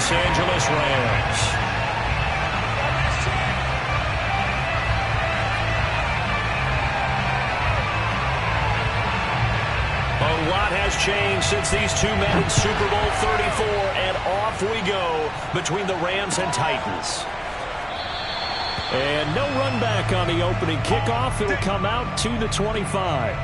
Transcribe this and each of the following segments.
Los Angeles Rams. A lot has changed since these two met in Super Bowl 34, and off we go between the Rams and Titans. And no run back on the opening kickoff. It'll come out to the 25.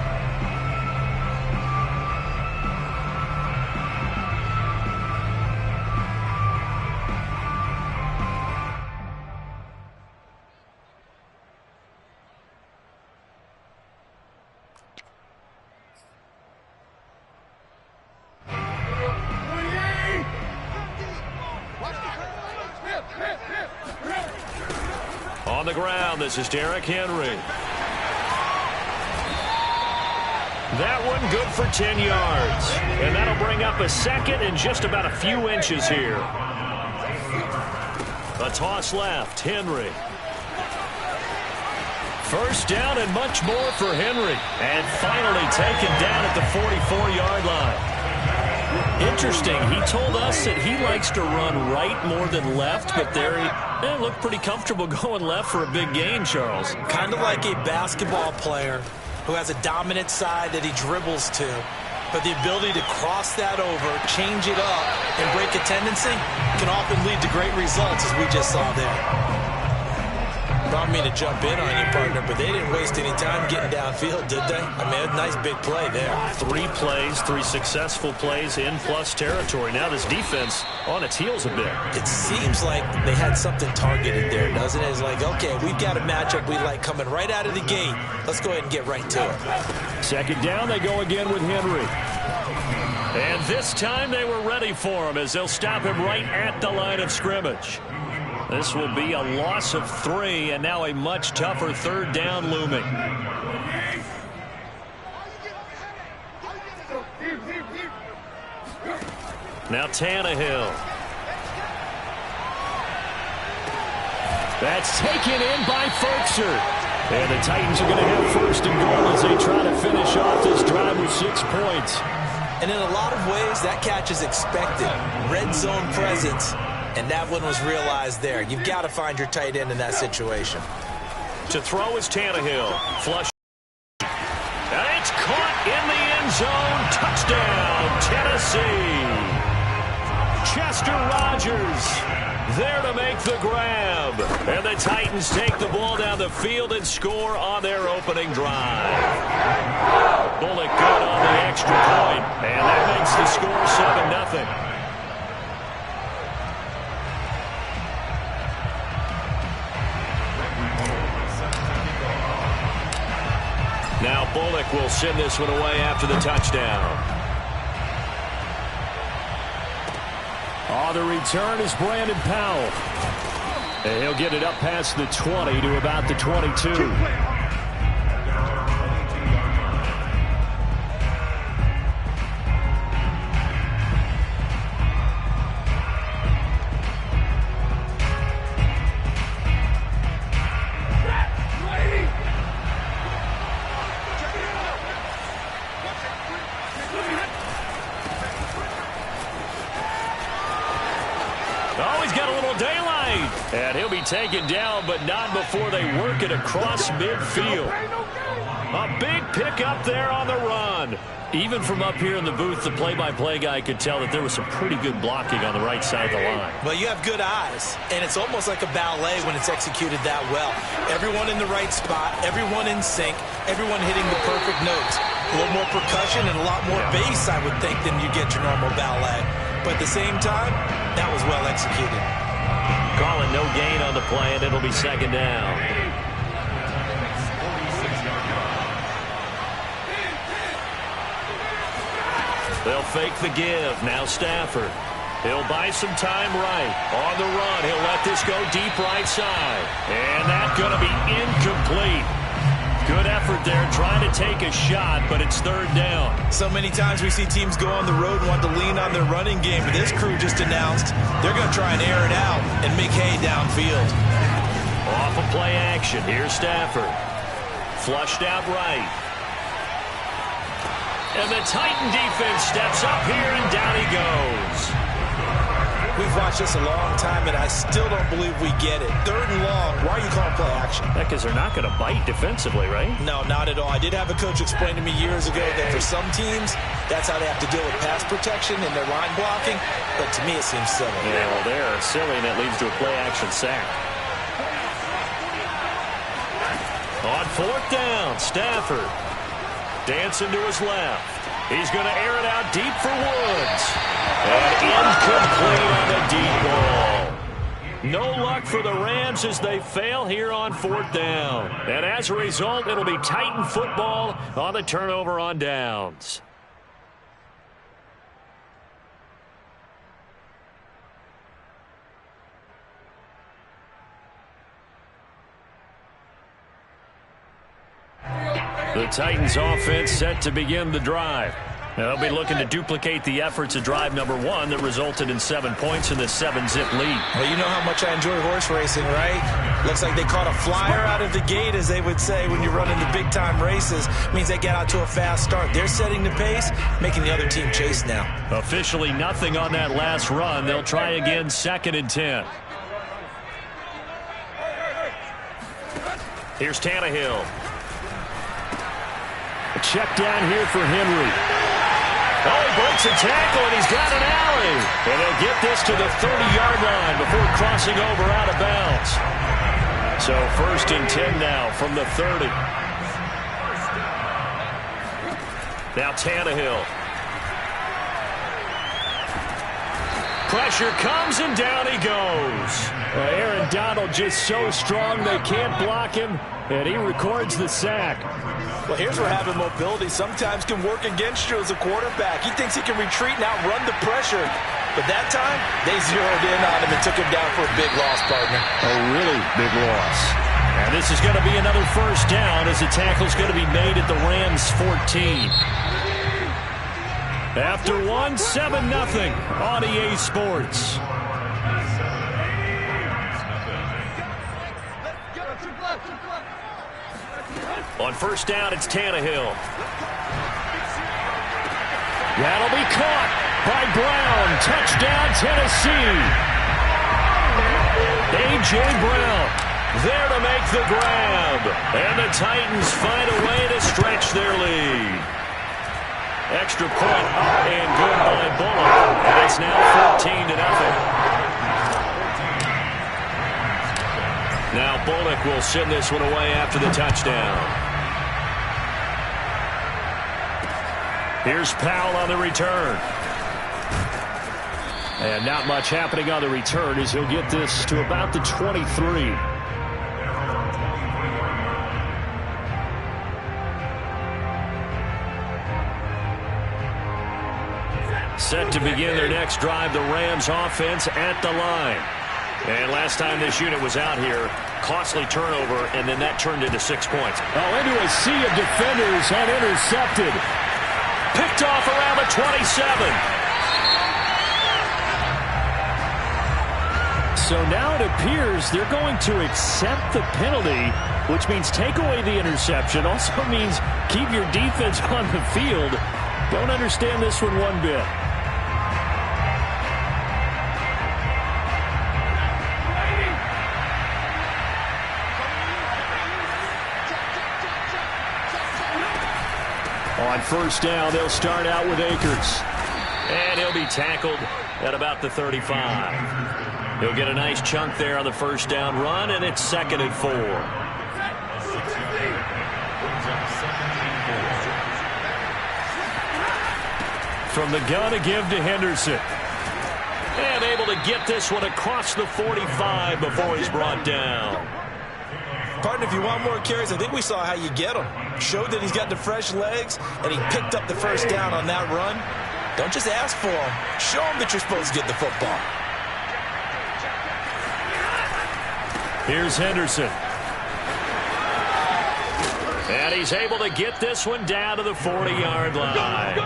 On the ground, this is Derrick Henry. That one good for 10 yards. And that'll bring up a second and just about a few inches here. A toss left, Henry. First down and much more for Henry. And finally taken down at the 44-yard line. Interesting, he told us that he likes to run right more than left, but there he looked pretty comfortable going left for a big gain, Charles. Kind of like a basketball player who has a dominant side that he dribbles to, but the ability to cross that over, change it up, and break a tendency can often lead to great results, as we just saw there. I don't mean to jump in on you, partner, but they didn't waste any time getting downfield, did they? I mean, a nice big play there. 3 plays, 3 successful plays in plus territory. Now this defense on its heels a bit. It seems like they had something targeted there, doesn't it? It's like, okay, we've got a matchup we like coming right out of the gate. Let's go ahead and get right to it. Second down, they go again with Henry. And this time they were ready for him as they'll stop him right at the line of scrimmage. This will be a loss of 3, and now a much tougher third down looming. Now Tannehill. That's taken in by Fertzer. And the Titans are going to have first and goal as they try to finish off this drive with 6 points. And in a lot of ways, that catch is expected. Red zone presence. And that one was realized there. You've got to find your tight end in that situation. To throw is Tannehill. Flush. And it's caught in the end zone. Touchdown, Tennessee. Chester Rogers there to make the grab. And the Titans take the ball down the field and score on their opening drive. Bullock good on the extra point. And that makes the score 7-0. Now Bullock will send this one away after the touchdown. On the return is Brandon Powell. And he'll get it up past the 20 to about the 22. And he'll be taken down, but not before they work it across midfield. A big pickup there on the run. Even from up here in the booth, the play-by-play guy could tell that there was some pretty good blocking on the right side of the line. Well, you have good eyes, and it's almost like a ballet when it's executed that well. Everyone in the right spot, everyone in sync, everyone hitting the perfect notes. A little more percussion and a lot more bass, I would think, than you get your normal ballet. But at the same time, that was well executed. Calling no gain on the play, and it'll be second down. They'll fake the give. Now Stafford. He'll buy some time right. On the run, he'll let this go deep right side. And that's going to be incomplete. Good effort there trying to take a shot, but it's third down. So many times we see teams go on the road and want to lean on their running game. But this crew just announced they're going to try and air it out and make hay downfield. Off of play action. Here's Stafford. Flushed out right. And the Titan defense steps up here, and down he goes. We've watched this a long time, and I still don't believe we get it. 3rd and long, why are you calling play action? Because they're not going to bite defensively, right? No, not at all. I did have a coach explain to me years ago that for some teams, that's how they have to deal with pass protection and their line blocking. But to me, it seems silly. Yeah, well, they're silly, and it leads to a play-action sack. On 4th down, Stafford dancing to his left. He's going to air it out deep for Woods. And incomplete on the deep ball. No luck for the Rams as they fail here on 4th down. And as a result, it'll be Titan football on the turnover on downs. The Titans offense set to begin the drive. Now, they'll be looking to duplicate the efforts of drive number 1 that resulted in 7 points in the 7-zip lead. Well, you know how much I enjoy horse racing, right? Looks like they caught a flyer out of the gate, as they would say when you're running the big-time races. Means they get out to a fast start. They're setting the pace, making the other team chase now. Officially nothing on that last run. They'll try again 2nd and 10. Here's Tannehill. A check down here for Henry. Oh, he breaks a tackle, and he's got an alley. And they'll get this to the 30-yard line before crossing over out of bounds. So 1st and 10 now from the 30. Now Tannehill. Pressure comes, and down he goes. Aaron Donald just so strong they can't block him, and he records the sack. Well, here's where having mobility sometimes can work against you as a quarterback. He thinks he can retreat and outrun the pressure. But that time, they zeroed in on him and took him down for a big loss, partner. A really big loss. And this is going to be another 1st down as the tackle's going to be made at the Rams 14. After 1, 7-0 on EA Sports. On 1st down, it's Tannehill. That'll be caught by Brown. Touchdown, Tennessee. A.J. Brown there to make the grab. And the Titans find a way to stretch their lead. Extra point up and good by Bullock. And it's now 14-0. Now Bullock will send this one away after the touchdown. Here's Powell on the return. And not much happening on the return as he'll get this to about the 23. Set to begin their next drive, the Rams offense at the line. And last time this unit was out here, costly turnover, and then that turned into 6 points. Oh, into a sea of defenders and intercepted. Picked off around the 27. So now it appears they're going to accept the penalty, which means take away the interception. Also means keep your defense on the field. Don't understand this one bit. On 1st down, they'll start out with Akers. And he'll be tackled at about the 35. He'll get a nice chunk there on the 1st down run, and it's 2nd and 4. From the gun to give to Henderson. And able to get this one across the 45 before he's brought down. Partner, if you want more carries, I think we saw how you get them. Showed that he's got the fresh legs, and he picked up the 1st down on that run. Don't just ask for them. Show them that you're supposed to get the football. Here's Henderson. And he's able to get this one down to the 40-yard line.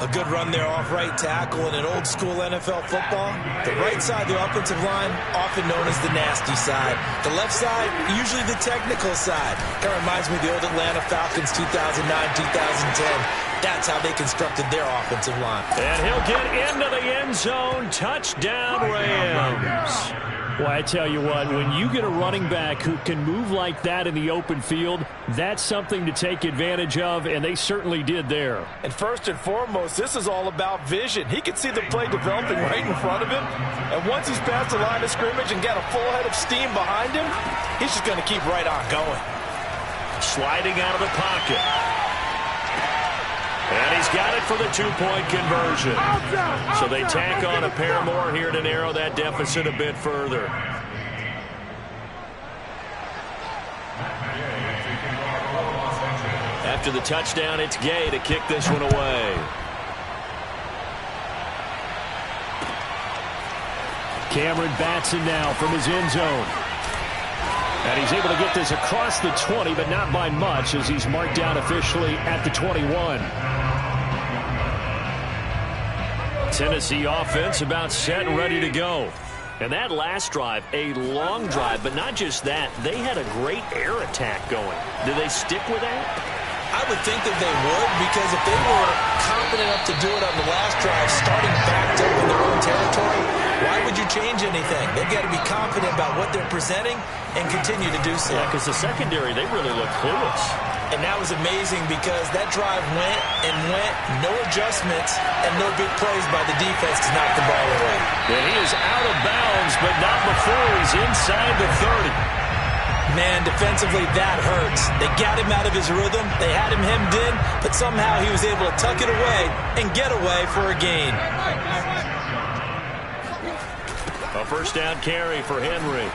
A good run there off right tackle in an old-school NFL football. The right side of the offensive line, often known as the nasty side. The left side, usually the technical side. Kind of reminds me of the old Atlanta Falcons 2009-2010. That's how they constructed their offensive line. And he'll get into the end zone. Touchdown, Rams. Well, I tell you what, when you get a running back who can move like that in the open field, that's something to take advantage of, and they certainly did there. And first and foremost, this is all about vision. He can see the play developing right in front of him, and once he's past the line of scrimmage and got a full head of steam behind him, he's just going to keep right on going. Sliding out of the pocket. And he's got it for the two-point conversion. So they tack on a pair more here to narrow that deficit a bit further. After the touchdown, it's Gay to kick this one away. Cameron Batson now from his end zone. And he's able to get this across the 20, but not by much, as he's marked down officially at the 21. Tennessee offense about set and ready to go. And that last drive, a long drive, but not just that. They had a great air attack going. Do they stick with that? I would think that they would, because if they were confident enough to do it on the last drive, starting backed up in their own territory, why would you change anything? They've got to be confident about what they're presenting and continue to do so. Yeah, because the secondary, they really look clueless. And that was amazing because that drive went and went, no adjustments, and no big plays by the defense to knock the ball away. And he is out of bounds, but not before he's inside the 30. Man, defensively, that hurts. They got him out of his rhythm. They had him hemmed in, but somehow he was able to tuck it away and get away for a gain. A first down carry for Henry.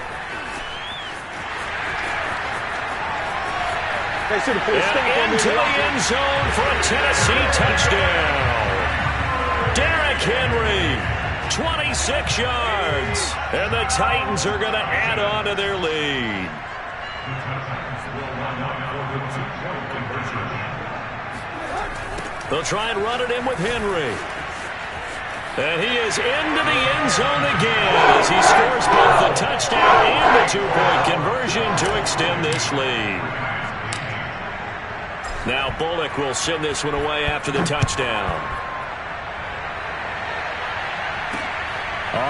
And into the end zone for a Tennessee touchdown. Derrick Henry, 26 yards. And the Titans are going to add on to their lead. They'll try and run it in with Henry. And he is into the end zone again as he scores both the touchdown and the two-point conversion to extend this lead. Now Bullock will send this one away after the touchdown.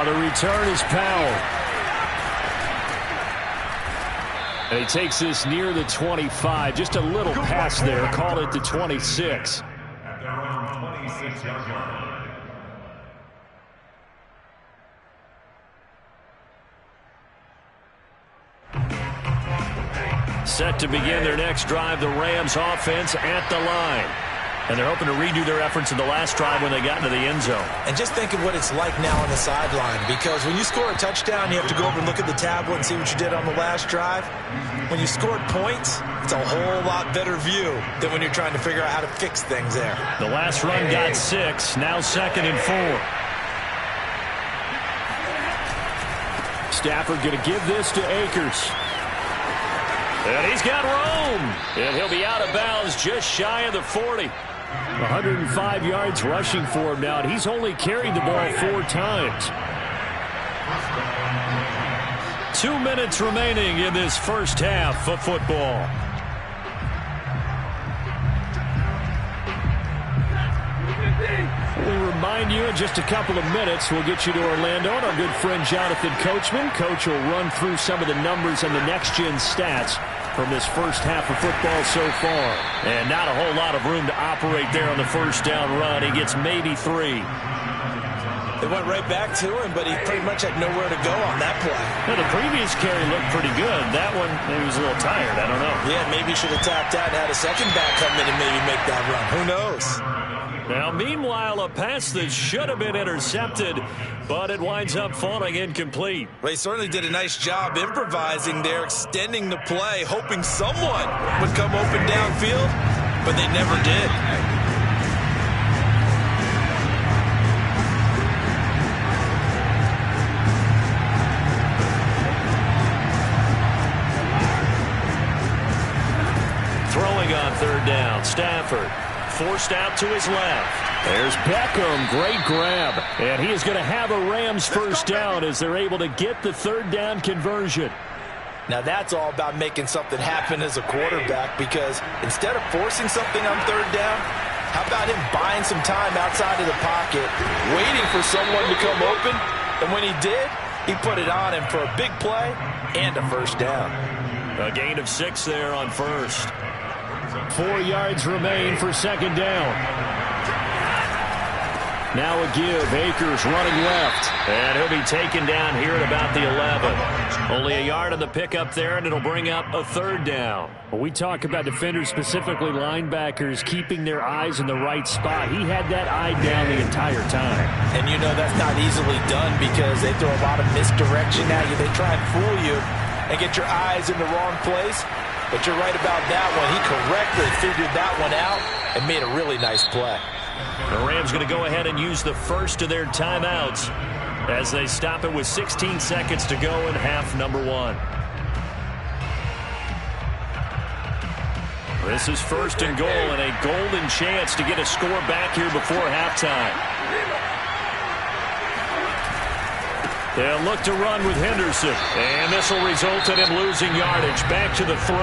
The return is Powell. And he takes this near the 25. Just a little pass there. Call it the 26. Set to begin their next drive, the Rams offense at the line. And they're hoping to redo their efforts in the last drive when they got into the end zone. And just think of what it's like now on the sideline, because when you score a touchdown, you have to go over and look at the tablet and see what you did on the last drive. When you scored points, it's a whole lot better view than when you're trying to figure out how to fix things there. The last run got 6, now 2nd and 4. Stafford going to give this to Akers. And he's got room. And he'll be out of bounds just shy of the 40. 105 yards rushing for him now, and he's only carried the ball 4 times. 2 minutes remaining in this first half of football. We remind you in just a couple of minutes, we'll get you to Orlando and our good friend Jonathan Coachman. Coach will run through some of the numbers and the next-gen stats from this first half of football so far. And not a whole lot of room to operate there on the first down run. He gets maybe 3. They went right back to him, but he pretty much had nowhere to go on that play. Well, the previous carry looked pretty good. That one, maybe he was a little tired. I don't know. Yeah, maybe he should have tapped out and had a second back come in and maybe make that run. Who knows? Now, meanwhile, a pass that should have been intercepted, but it winds up falling incomplete. Well, he certainly did a nice job improvising there, extending the play, hoping someone would come open downfield, but they never did. Throwing on third down, Stafford. Forced out to his left. There's Beckham. Great grab. And he is going to have a Rams first down as they're able to get the third down conversion. Now that's all about making something happen as a quarterback, because instead of forcing something on third down, how about him buying some time outside of the pocket, waiting for someone to come open, and when he did, he put it on him for a big play and a first down. A gain of 6 there on first. 4 yards remain for second down. Now a give. Akers running left. And he'll be taken down here at about the 11. Only a yard on the pickup there, and it'll bring up a third down. When we talk about defenders, specifically linebackers, keeping their eyes in the right spot, he had that eye down the entire time. And you know that's not easily done because they throw a lot of misdirection at you. They try and fool you and get your eyes in the wrong place. But you're right about that one. He correctly figured that one out and made a really nice play. The Rams going to go ahead and use the first of their timeouts as they stop it with 16 seconds to go in half number 1. This is first and goal and a golden chance to get a score back here before halftime. They'll look to run with Henderson, and this will result in him losing yardage back to the 3.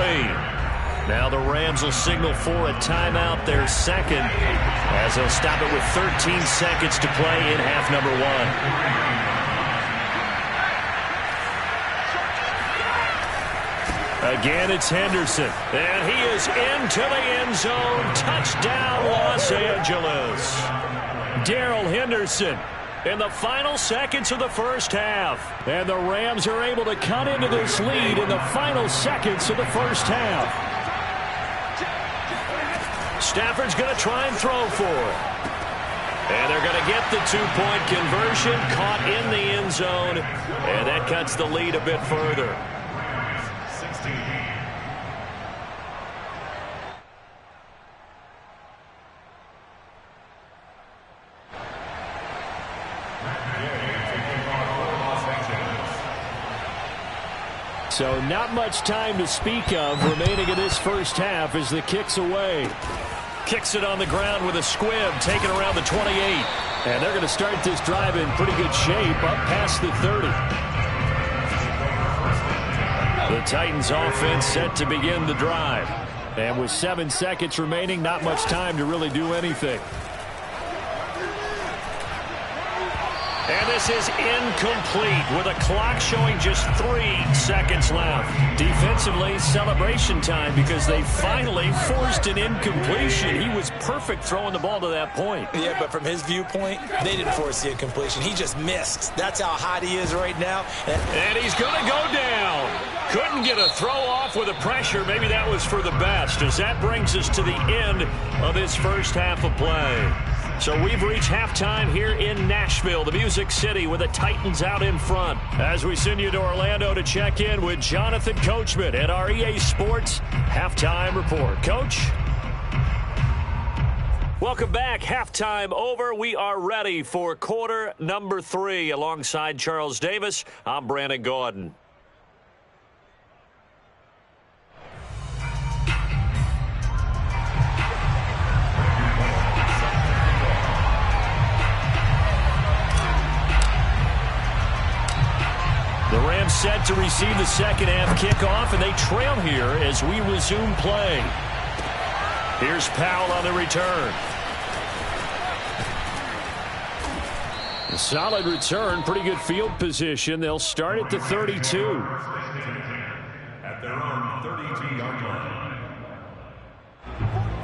Now the Rams will signal for a timeout, their second, as they'll stop it with 13 seconds to play in half number 1. Again, it's Henderson, and he is into the end zone. Touchdown, Los Angeles. Darrell Henderson in the final seconds of the first half. And the Rams are able to cut into this lead in the final seconds of the first half. Stafford's going to try and throw for it. And they're going to get the two-point conversion, caught in the end zone, and that cuts the lead a bit further. So not much time to speak of remaining in this first half as the kick's away. Kicks it on the ground with a squib, taken around the 28. And they're going to start this drive in pretty good shape, up past the 30. The Titans offense set to begin the drive. And with 7 seconds remaining, not much time to really do anything. And this is incomplete with a clock showing just 3 seconds left. Defensively, celebration time because they finally forced an incompletion. He was perfect throwing the ball to that point. Yeah, but from his viewpoint, they didn't force the incompletion. He just missed. That's how hot he is right now. And he's going to go down. Couldn't get a throw off with the pressure. Maybe that was for the best, as that brings us to the end of this first half of play. So we've reached halftime here in Nashville, the Music City, with the Titans out in front. As we send you to Orlando to check in with Jonathan Coachman at our EA Sports Halftime Report. Coach? Welcome back. Halftime over. We are ready for quarter number 3. Alongside Charles Davis, I'm Brandon Gordon. The Rams set to receive the second half kickoff, and they trail here as we resume play. Here's Powell on the return. A solid return, pretty good field position. They'll start at the 32. At their own 32-yard line.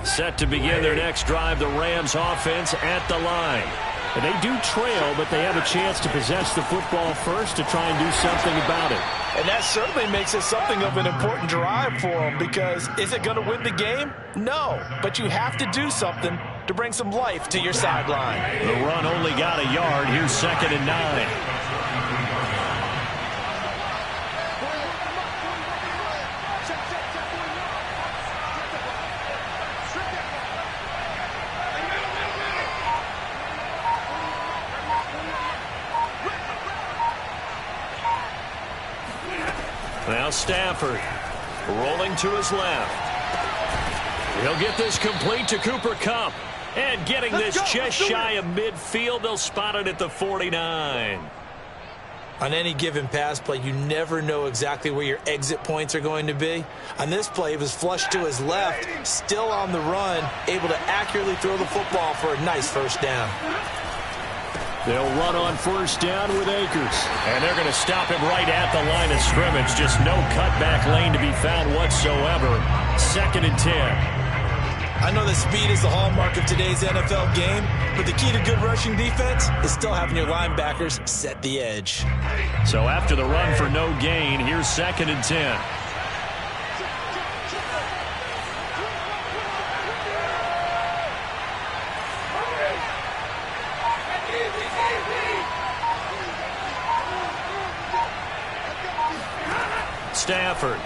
Set to begin their next drive, the Rams offense at the line. And they do trail, but they have a chance to possess the football first to try and do something about it. And that certainly makes it something of an important drive for them, because is it going to win the game? No, but you have to do something to bring some life to your sideline. The run only got a yard. Here's 2nd and 9. Now Stafford rolling to his left. He'll get this complete to Cooper Kupp. And getting this just shy of midfield, they'll spot it at the 49. On any given pass play, you never know exactly where your exit points are going to be. On this play, it was flushed to his left, still on the run, able to accurately throw the football for a nice first down. They'll run on first down with Akers. And they're going to stop him right at the line of scrimmage. Just no cutback lane to be found whatsoever. 2nd and 10. I know that speed is the hallmark of today's NFL game, but the key to good rushing defense is still having your linebackers set the edge. So after the run for no gain, here's 2nd and 10. Stafford.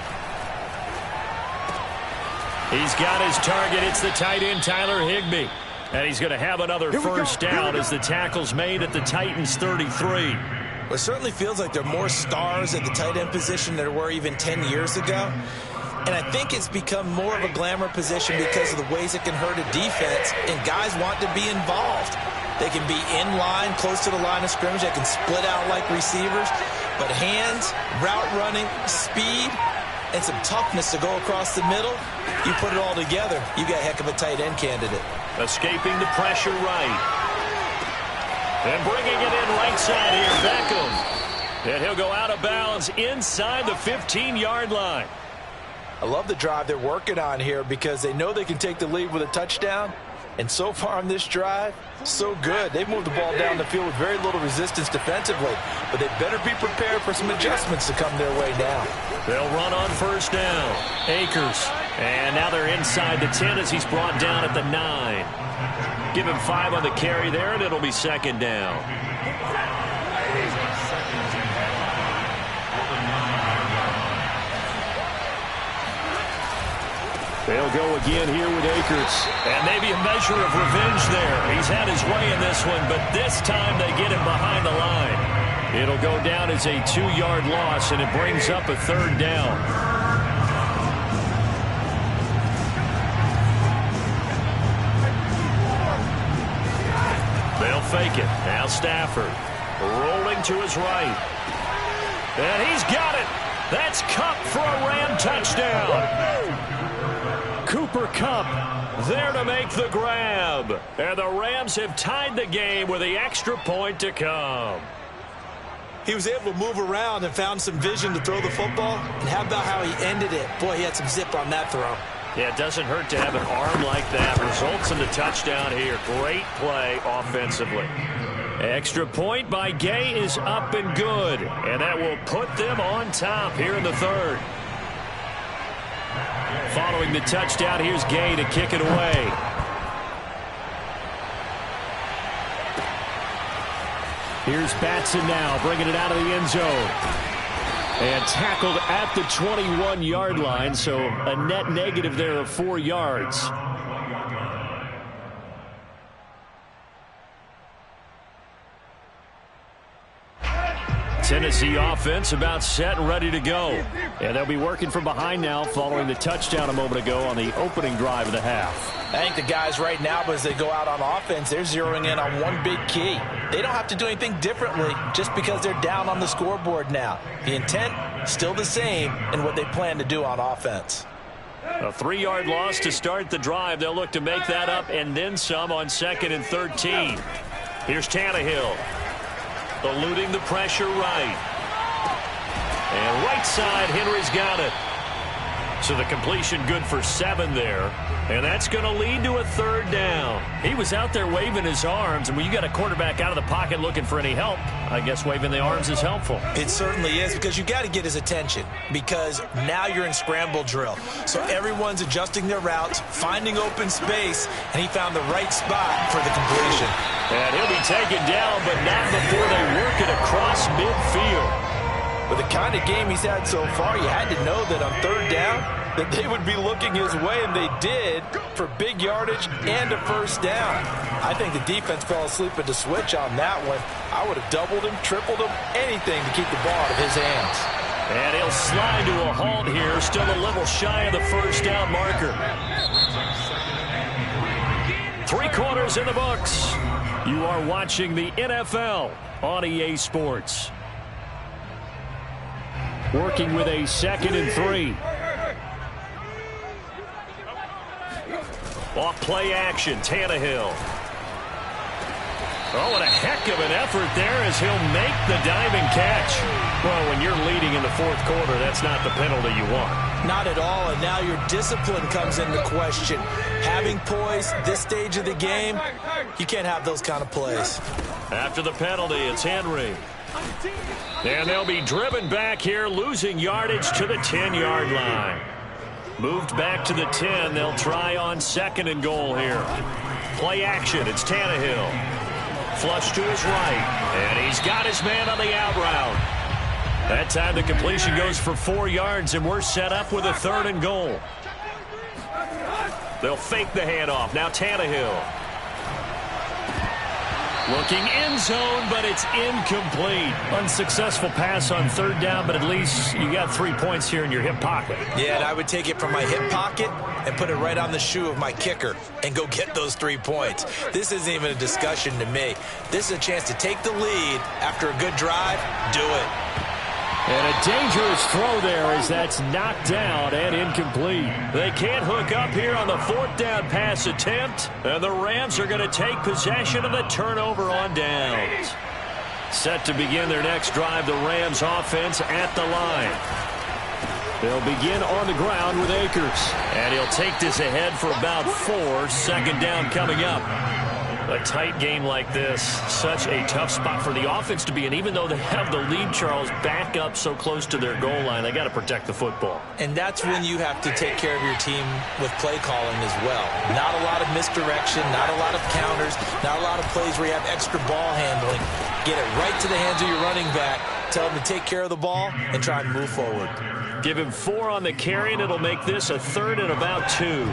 He's got his target. It's the tight end, Tyler Higbee. And he's going to have another first down as the tackle's made at the Titans' 33. Well, it certainly feels like there are more stars at the tight end position than there were even 10 years ago. And I think it's become more of a glamour position because of the ways it can hurt a defense, and guys want to be involved. They can be in line, close to the line of scrimmage. They can split out like receivers. But hands, route running, speed, and some toughness to go across the middle, you put it all together, you got a heck of a tight end candidate. Escaping the pressure right. And bringing it in right side here, Beckham. And he'll go out of bounds inside the 15-yard line. I love the drive they're working on here because they know they can take the lead with a touchdown. And so far on this drive, so good. They've moved the ball down the field with very little resistance defensively. But they better be prepared for some adjustments to come their way now. They'll run on first down. Akers. And now they're inside the 10 as he's brought down at the 9. Give him 5 on the carry there, and it'll be 2nd down. They'll go again here with Akers. And maybe a measure of revenge there. He's had his way in this one, but this time they get him behind the line. It'll go down as a 2-yard loss, and it brings up a 3rd down. They'll fake it. Now Stafford rolling to his right. And he's got it. That's Kupp for a Ram touchdown. Cooper Kupp there to make the grab. And the Rams have tied the game with the extra point to come. He was able to move around and found some vision to throw the football. And how about how he ended it? Boy, he had some zip on that throw. Yeah, it doesn't hurt to have an arm like that. Results in the touchdown here. Great play offensively. Extra point by Gay is up and good. And that will put them on top here in the 3rd. Following the touchdown, here's Gay to kick it away. Here's Batson now, bringing it out of the end zone. And tackled at the 21-yard line, so a net negative there of 4 yards. Tennessee offense about set and ready to go. And they'll be working from behind now following the touchdown a moment ago on the opening drive of the half. I think the guys right now, as they go out on offense, they're zeroing in on one big key. They don't have to do anything differently just because they're down on the scoreboard now. The intent, still the same in what they plan to do on offense. A 3-yard loss to start the drive. They'll look to make that up and then some on 2nd and 13. Here's Tannehill. Eluding the pressure right. And right side, Henry's got it. So the completion good for 7 there. And that's going to lead to a 3rd down. He was out there waving his arms, and when you got a quarterback out of the pocket looking for any help, I guess waving the arms is helpful. It certainly is, because you got to get his attention, because now you're in scramble drill. So everyone's adjusting their routes, finding open space, and he found the right spot for the completion. And he'll be taken down, but not before they work it across midfield. With the kind of game he's had so far, you had to know that on 3rd down, that they would be looking his way, and they did, for big yardage and a first down. I think the defense fell asleep at the switch on that one. I would have doubled him, tripled him, anything to keep the ball out of his hands. And he'll slide to a halt here, still a little shy of the first down marker. 3 quarters in the books. You are watching the NFL on EA Sports. Working with a 2nd and 3. Off play action, Tannehill. Oh, and a heck of an effort there as he'll make the diving catch. Well, when you're leading in the 4th quarter, that's not the penalty you want. Not at all, and now your discipline comes into question. Having poise this stage of the game, you can't have those kind of plays. After the penalty, it's Henry. And they'll be driven back here, losing yardage to the 10-yard line. Moved back to the 10. They'll try on 2nd and goal here. Play action. It's Tannehill. Flush to his right. And he's got his man on the out route. That time the completion goes for 4 yards, and we're set up with a 3rd and goal. They'll fake the handoff. Now Tannehill. Looking end zone, but it's incomplete. Unsuccessful pass on 3rd down, but at least you got 3 points here in your hip pocket. Yeah, and I would take it from my hip pocket and put it right on the shoe of my kicker and go get those 3 points. This isn't even a discussion to me. This is a chance to take the lead after a good drive. Do it. And a dangerous throw there as that's knocked down and incomplete. They can't hook up here on the 4th down pass attempt, and the Rams are going to take possession of the turnover on downs. Set to begin their next drive, the Rams offense at the line. They'll begin on the ground with Akers. And he'll take this ahead for about 4. 2nd down coming up. A tight game like this, such a tough spot for the offense to be in. Even though they have the lead, Charles, back up so close to their goal line, they got to protect the football. And that's when you have to take care of your team with play calling as well. Not a lot of misdirection, not a lot of counters, not a lot of plays where you have extra ball handling. Get it right to the hands of your running back. Tell him to take care of the ball and try and move forward. Give him 4 on the carry, and it'll make this a 3rd and about 2.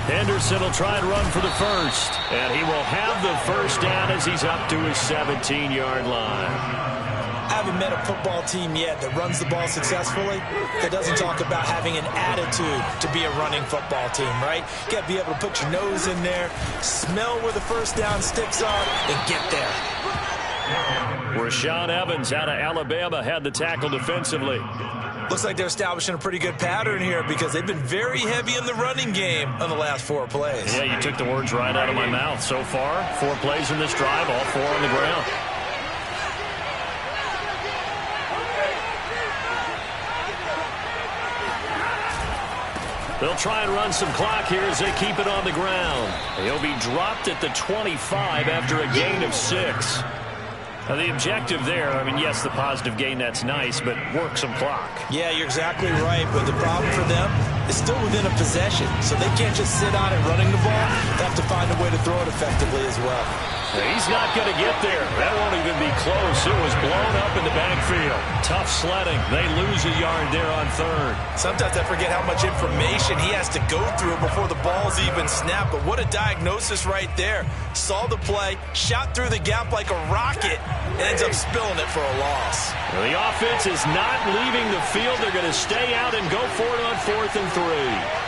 Henderson will try and run for the 1st. And he will have the 1st down as he's up to his 17-yard line. I haven't met a football team yet that runs the ball successfully that doesn't talk about having an attitude to be a running football team, right? You got to be able to put your nose in there, smell where the 1st down sticks are, and get there. Rashaan Evans out of Alabama had the tackle defensively. Looks like they're establishing a pretty good pattern here because they've been very heavy in the running game on the last 4 plays. Yeah, you took the words right out of my mouth. So far, 4 plays in this drive, all 4 on the ground. They'll try and run some clock here as they keep it on the ground. He'll be dropped at the 25 after a gain of 6. Now, the objective there, I mean, yes, the positive gain, that's nice, but work some clock. Yeah, you're exactly right, but the problem for them is still within a possession, so they can't just sit on it running the ball. They have to find a way to throw it effectively as well. He's not going to get there. That won't even be close. It was blown up in the backfield. Tough sledding. They lose a yard there on 3rd. Sometimes I forget how much information he has to go through before the ball's even snapped, but what a diagnosis right there. Saw the play, shot through the gap like a rocket, and ends up spilling it for a loss. Well, the offense is not leaving the field. They're going to stay out and go for it on 4th and 3.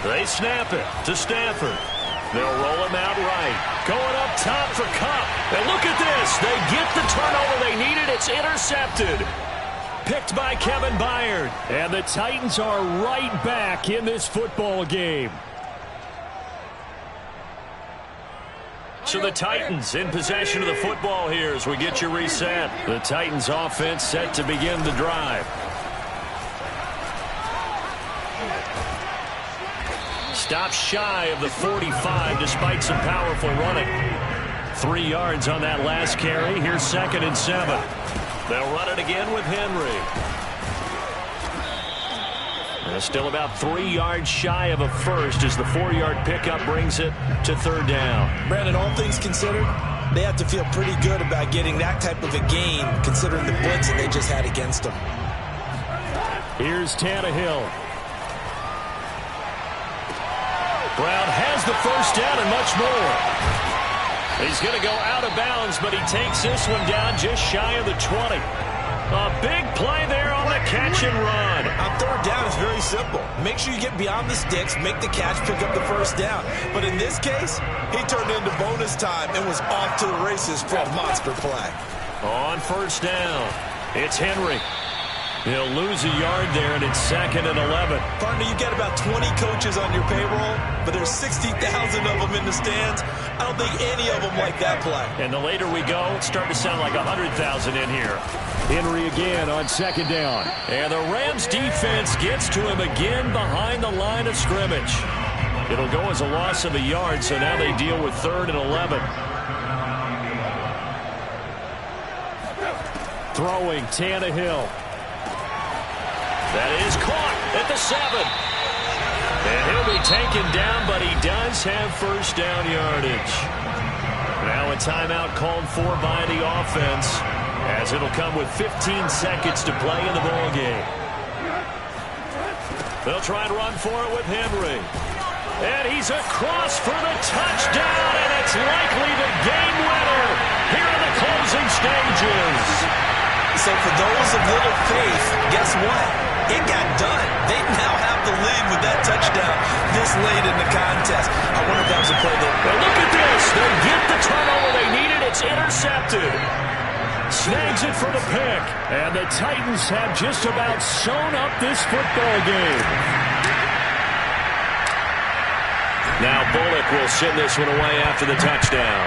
They snap it to Stafford. They'll roll him out right. Going up top for Kupp. And look at this. They get the turnover they needed. It's intercepted. Picked by Kevin Byard. And the Titans are right back in this football game. So the Titans in possession of the football here as we get you reset. The Titans offense set to begin the drive. Stops shy of the 45 despite some powerful running. 3 yards on that last carry. Here's 2nd and 7. They'll run it again with Henry. And still about 3 yards shy of a 1st as the 4-yard pickup brings it to 3rd down. Brandon, all things considered, they have to feel pretty good about getting that type of a gain considering the blitz that they just had against them. Here's Tannehill. Brown has the first down and much more. He's going to go out of bounds, but he takes this one down just shy of the 20. A big play there on the catch and run. On third down, it's very simple. Make sure you get beyond the sticks, make the catch, pick up the first down. But in this case, he turned into bonus time and was off to the races for a monster play. On first down, it's Henry. He'll lose a yard there, and it's 2nd and 11. Partner, you got about 20 coaches on your payroll, but there's 60,000 of them in the stands. I don't think any of them like that play. And the later we go, it's starting to sound like 100,000 in here. Henry again on 2nd down. And the Rams defense gets to him again behind the line of scrimmage. It'll go as a loss of a yard, so now they deal with 3rd and 11. Throwing Tannehill. That is caught at the 7. And he'll be taken down, but he does have first down yardage. Now a timeout called for by the offense, as it'll come with 15 seconds to play in the ballgame. They'll try and run for it with Henry. And he's across for the touchdown, and it's likely the game winner here in the closing stages. So for those of little faith, guess what? It got done. They now have the lead with that touchdown this late in the contest. I wonder if that was a play that... But look at this. They get the turnover they needed. It's intercepted. Snags it for the pick. And the Titans have just about sewn up this football game. Now Bullock will send this one away after the touchdown.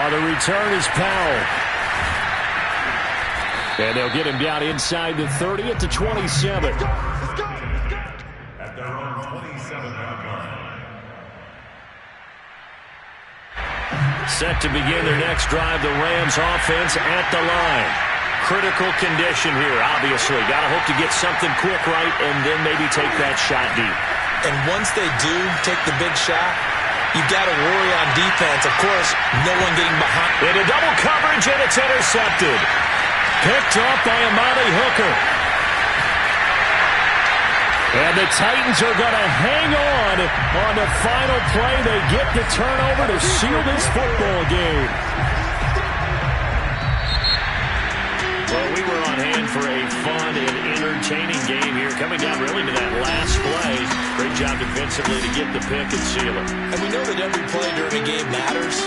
The return is Powell. And they'll get him down inside the 30 at the 27. At their own 27-yard line. Set to begin their next drive, the Rams offense at the line. Critical condition here, obviously. Got to hope to get something quick right and then maybe take that shot deep. And once they do take the big shot, you've got to worry on defense. Of course, no one getting behind. Into double coverage, and it's intercepted. Picked off by Amani Hooker. And the Titans are going to hang on the final play. They get the turnover to seal this football game. Well, we were on hand for a fun and entertaining game here, coming down really to that last play. Great job defensively to get the pick and seal it. And we know that every play during a game matters.